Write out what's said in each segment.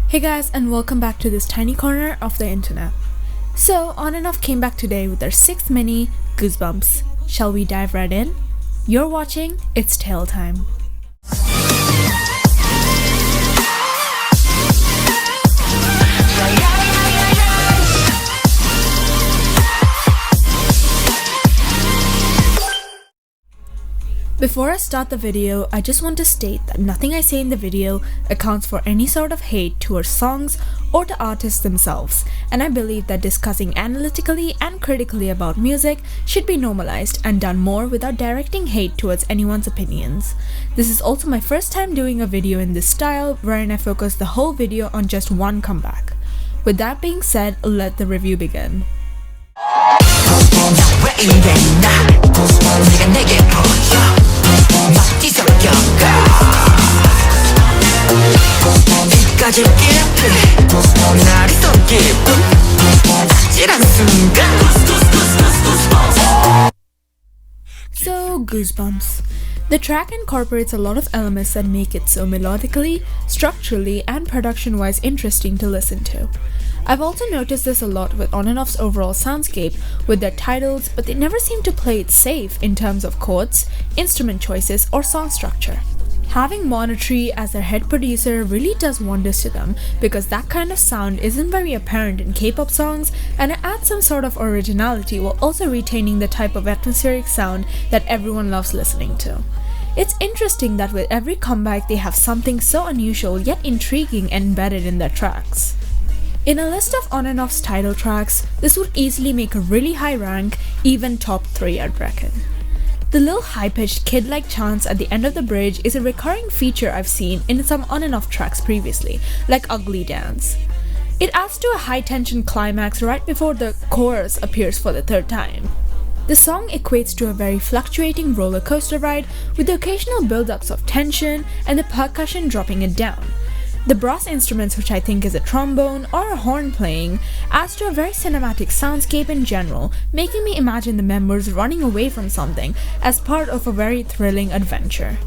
Hey guys, and welcome back to this tiny corner of the internet. So, On and Off came back today with their 6th mini, Goosebumps. Shall we dive right in? You're watching It's Tale Time. Before I start the video, I just want to state that nothing I say in the video accounts for any sort of hate towards songs or the artists themselves, and I believe that discussing analytically and critically about music should be normalized and done more without directing hate towards anyone's opinions. This is also my first time doing a video in this style, wherein I focus the whole video on just one comeback. With that being said, let the review begin. So, Goosebumps. The track incorporates a lot of elements that make it so melodically, structurally, and production-wise interesting to listen to. I've also noticed this a lot with On and Off's overall soundscape with their titles, but they never seem to play it safe in terms of chords, instrument choices, or song structure. Having Monetary as their head producer really does wonders to them because that kind of sound isn't very apparent in K-pop songs, and it adds some sort of originality while also retaining the type of atmospheric sound that everyone loves listening to. It's interesting that with every comeback they have something so unusual yet intriguing embedded in their tracks. In a list of On and Off's title tracks, this would easily make a really high rank, even top 3 I'd reckon. The little high-pitched kid-like chants at the end of the bridge is a recurring feature I've seen in some On and Off tracks previously, like Ugly Dance. It adds to a high-tension climax right before the chorus appears for the 3rd time. The song equates to a very fluctuating roller coaster ride with the occasional build-ups of tension and the percussion dropping it down. The brass instruments, which I think is a trombone or a horn playing, adds to a very cinematic soundscape in general, making me imagine the members running away from something as part of a very thrilling adventure.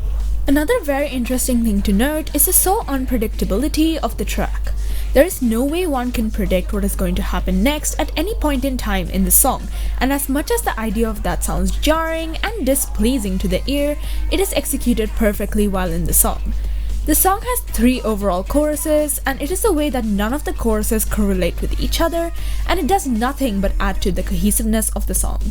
Another very interesting thing to note is the sole unpredictability of the track. There is no way one can predict what is going to happen next at any point in time in the song, and as much as the idea of that sounds jarring and displeasing to the ear, it is executed perfectly while in the song. The song has 3 overall choruses, and it is a way that none of the choruses correlate with each other, and it does nothing but add to the cohesiveness of the song.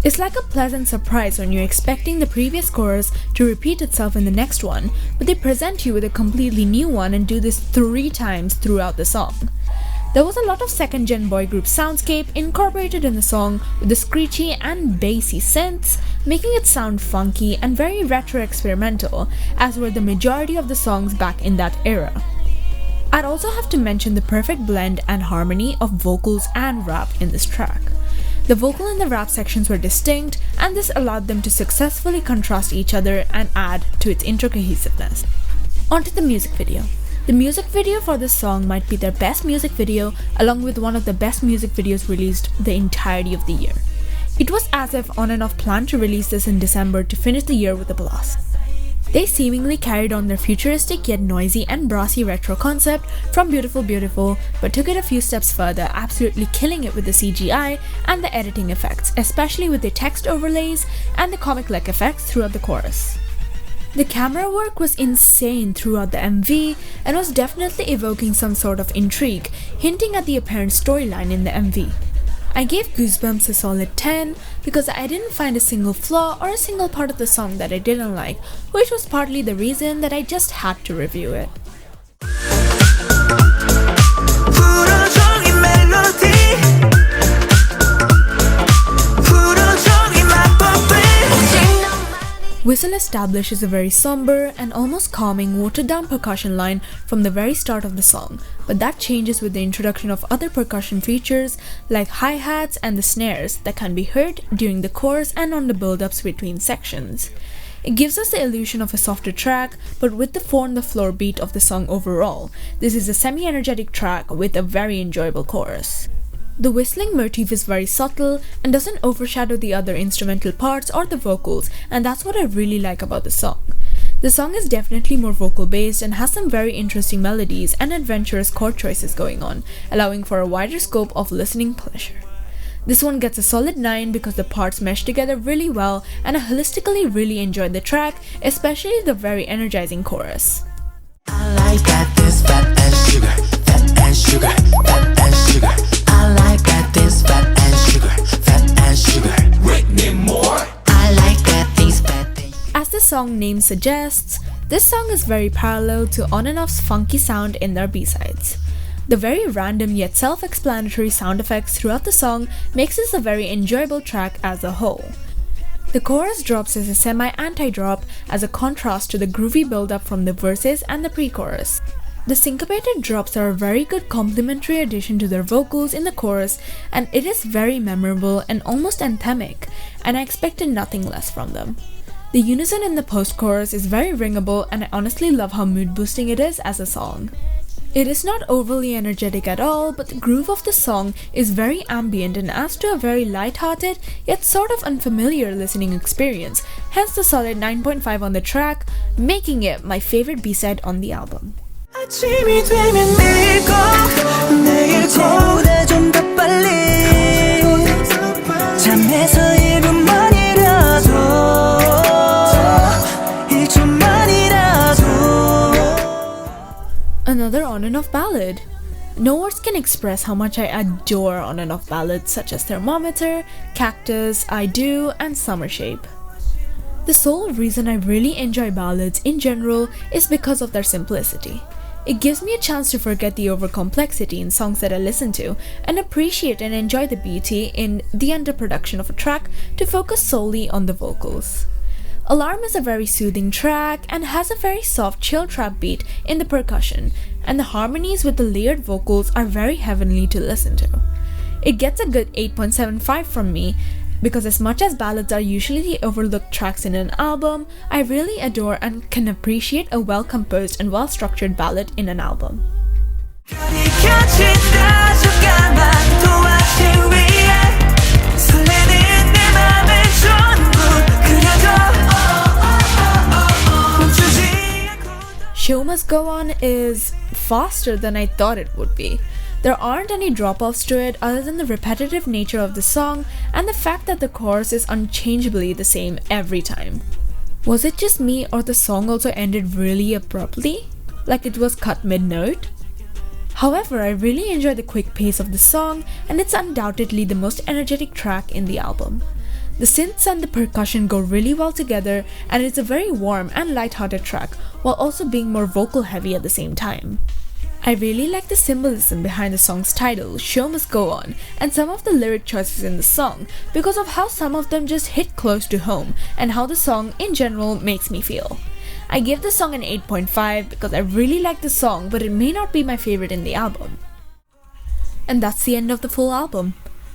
It's like a pleasant surprise when you're expecting the previous chorus to repeat itself in the next one, but they present you with a completely new one and do this 3 times throughout the song. There was a lot of second-gen boy group soundscape incorporated in the song with the screechy and bassy synths, making it sound funky and very retro-experimental, as were the majority of the songs back in that era. I'd also have to mention the perfect blend and harmony of vocals and rap in this track. The vocal and the rap sections were distinct, and this allowed them to successfully contrast each other and add to its inter-cohesiveness. Onto the music video. The music video for this song might be their best music video, along with one of the best music videos released the entirety of the year. It was as if On and Off planned to release this in December to finish the year with a blast. They seemingly carried on their futuristic yet noisy and brassy retro concept from Beautiful Beautiful, but took it a few steps further, absolutely killing it with the CGI and the editing effects, especially with the text overlays and the comic-like effects throughout the chorus. The camera work was insane throughout the MV and was definitely evoking some sort of intrigue, hinting at the apparent storyline in the MV. I gave Goosebumps a solid 10 because I didn't find a single flaw or a single part of the song that I didn't like, which was partly the reason that I just had to review it. Whistle establishes a very somber and almost calming watered-down percussion line from the very start of the song, but that changes with the introduction of other percussion features like hi-hats and the snares that can be heard during the chorus and on the build-ups between sections. It gives us the illusion of a softer track, but with the 4-on-the-floor beat of the song overall. This is a semi-energetic track with a very enjoyable chorus. The whistling motif is very subtle and doesn't overshadow the other instrumental parts or the vocals, and that's what I really like about the song. The song is definitely more vocal based and has some very interesting melodies and adventurous chord choices going on, allowing for a wider scope of listening pleasure. This one gets a solid 9 because the parts mesh together really well and I holistically really enjoyed the track, especially the very energizing chorus. I like that this fat and sugar, fat and sugar, fat and sugar. I like that this fat and sugar, Wait me more. I like that these fat and sugar. As the song name suggests, this song is very parallel to On and Off's funky sound in their B-sides. The very random yet self-explanatory sound effects throughout the song makes this a very enjoyable track as a whole. The chorus drops as a semi-anti-drop as a contrast to the groovy build-up from the verses and the pre-chorus. The syncopated drops are a very good complementary addition to their vocals in the chorus, and it is very memorable and almost anthemic, and I expected nothing less from them. The unison in the post-chorus is very ringable, and I honestly love how mood-boosting it is as a song. It is not overly energetic at all, but the groove of the song is very ambient and adds to a very light-hearted yet sort of unfamiliar listening experience, hence the solid 9.5 on the track, making it my favorite B-side on the album. 아침이 되면 내일 보다 좀 더 빨리 잠에서 1분만이라도 1초만이라도. Another on and off ballad. No words can express how much I adore on and off ballads such as Thermometer, Cactus, I Do, and Summer Shape. The sole reason I really enjoy ballads in general is because of their simplicity. It gives me a chance to forget the over-complexity in songs that I listen to and appreciate and enjoy the beauty in the underproduction of a track to focus solely on the vocals. Alarm is a very soothing track and has a very soft chill trap beat in the percussion, and the harmonies with the layered vocals are very heavenly to listen to. It gets a good 8.75 from me because as much as ballads are usually the overlooked tracks in an album, I really adore and can appreciate a well-composed and well-structured ballad in an album. Show Must Go On is faster than I thought it would be. There aren't any drop-offs to it other than the repetitive nature of the song and the fact that the chorus is unchangeably the same every time. Was it just me or the song also ended really abruptly? Like it was cut mid-note? However, I really enjoy the quick pace of the song and it's undoubtedly the most energetic track in the album. The synths and the percussion go really well together and it's a very warm and light-hearted track while also being more vocal heavy at the same time. I really like the symbolism behind the song's title, Show Must Go On, and some of the lyric choices in the song because of how some of them just hit close to home and how the song in general makes me feel. I give the song an 8.5 because I really like the song but it may not be my favorite in the album. And that's the end of the full album.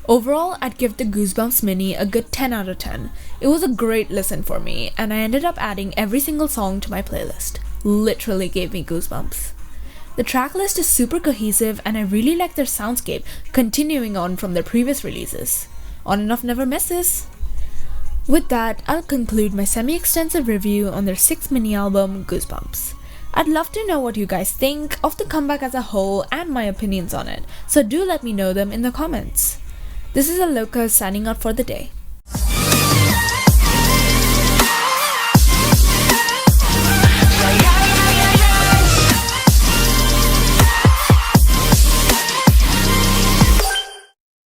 Overall, I'd give the Goosebumps Mini a good 10 out of 10. It was a great listen for me and I ended up adding every single song to my playlist. Literally gave me goosebumps. The tracklist is super cohesive and I really like their soundscape continuing on from their previous releases. On and Off never misses. With that, I'll conclude my semi-extensive review on their 6th mini album, Goosebumps. I'd love to know what you guys think of the comeback as a whole and my opinions on it, so do let me know them in the comments. This is Aloka signing out for the day.